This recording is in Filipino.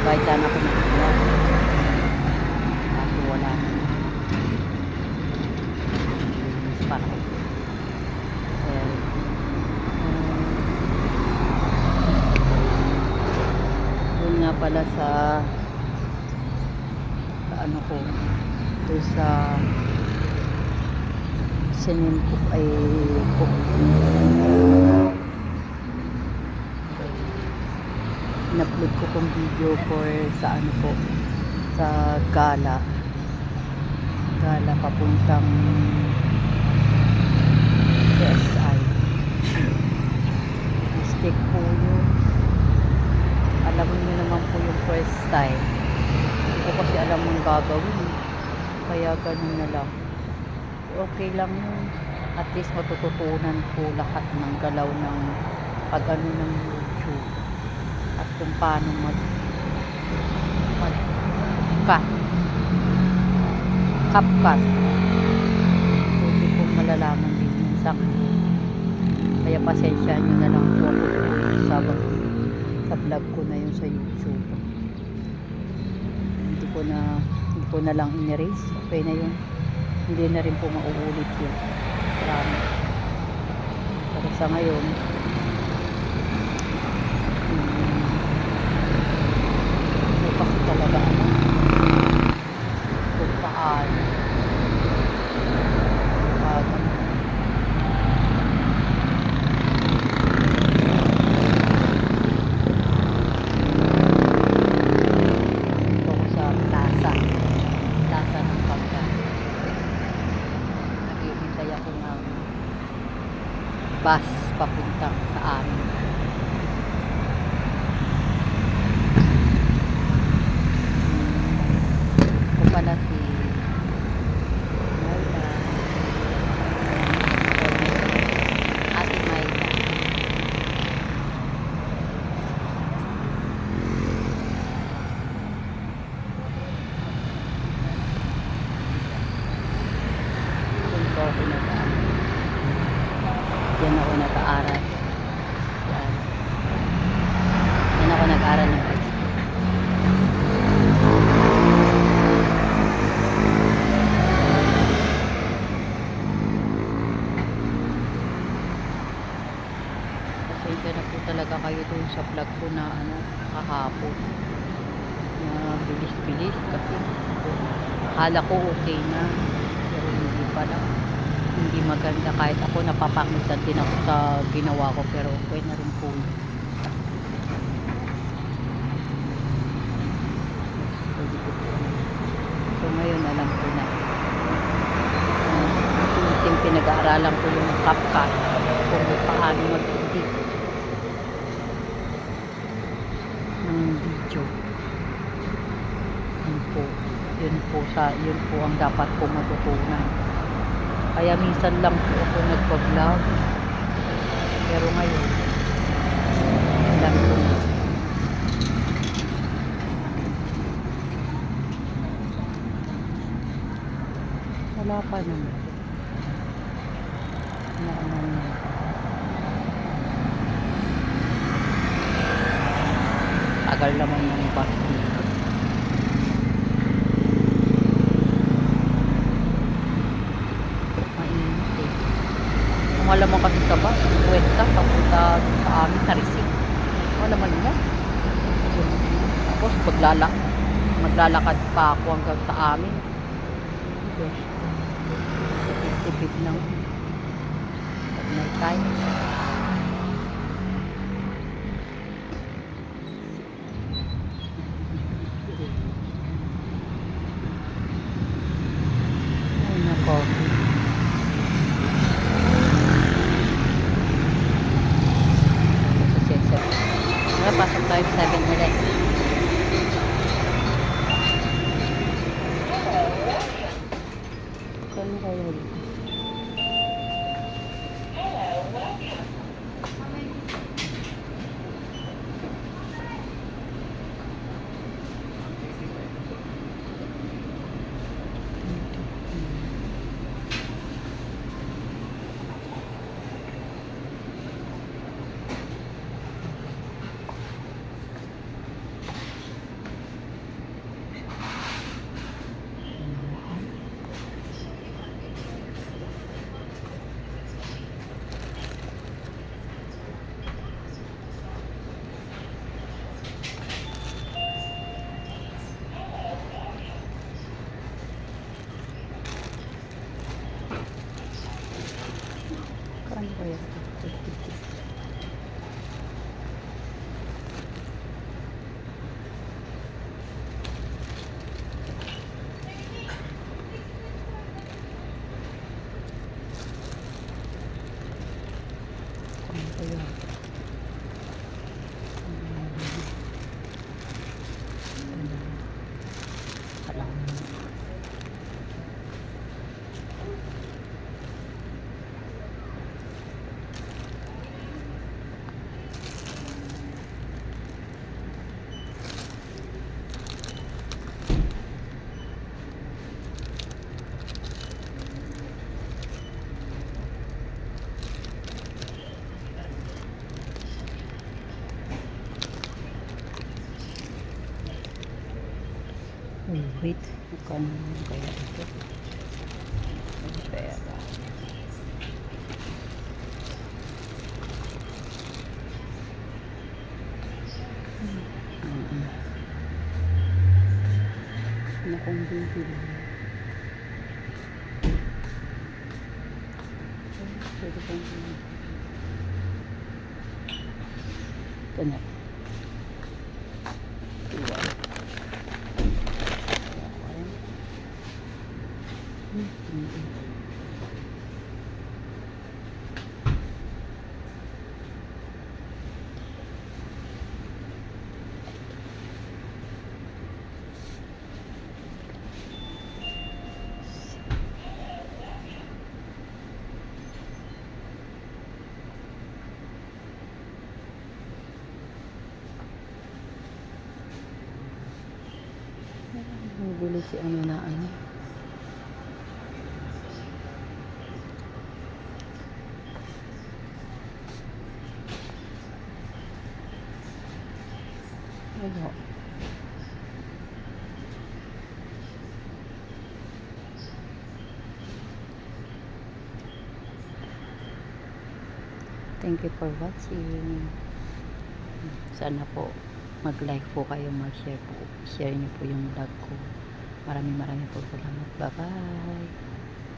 Kahit sana ako mag-vlog. Kaso wala na. Para ko. Doon nga pala sa ano ko. Doon sa sinimcook ay cook. In-upload ko kong video for sa ano po, sa gala papuntang SI. Mistake po yun. Alam niyo naman po yung first time, hindi ko kasi alam yung gagawin, kaya ganun na lang. Okay lang yun, at least matututunan po lahat ng galaw ng pag-ano ng YouTube at kung paano CapCut. So, hindi ko malalaman din minsan, kaya pasensya nyo na lang po ako sa vlog ko na yun sa YouTube. Hindi ko na lang in-erase. Okay na yun, hindi na rin po mauulit yun. Pero sa ngayon kasi talaga kung paano ito sa plaza ng pagkain. Naghihintay ako ng bus papunta sa amin. Pala si Mayla, Ate Mayla. Dito ako nag-aaral. Diyan ako nag-aaral. Diyan ako nag-aaral ng pasensya na po talaga kayo dun sa vlog ko na kahapon na bilis-bilis kasi akala ko okay na, pero hindi pala, hindi maganda. Kahit ako napapangitan din ako sa ginawa ko, pero okay na rin po. So ngayon alam ko na yung pinag-aaralan ko yung CapCut kung paano mag-edit ng video. Yun po ang dapat ko matutunan. Kaya minsan lang po ako nagpa-vlog, pero ngayon alam ko na. Wala pa naman tagal naman ng bus dito. Mainit eh. Kung alam mo kasi sa bus, kwenta papunta sa amin sa Rizal, wala man nga. Tapos maglalakad pa ako hanggang sa amin. Tipid ng pag may time. Ay nako, pasok tayo sa 7-Eleven. Kaya kaya dito. Wait, magkano naman kaya ito? Ang pera. Nakong bibili. Pwede kong bibili. Ito na. Iwan. Bili si ano na ano. Wala. Thank you for watching. Sana po mag-like po kayo, mag-share po. Share niyo po yung vlog ko. Maraming po salamat. Bye-bye.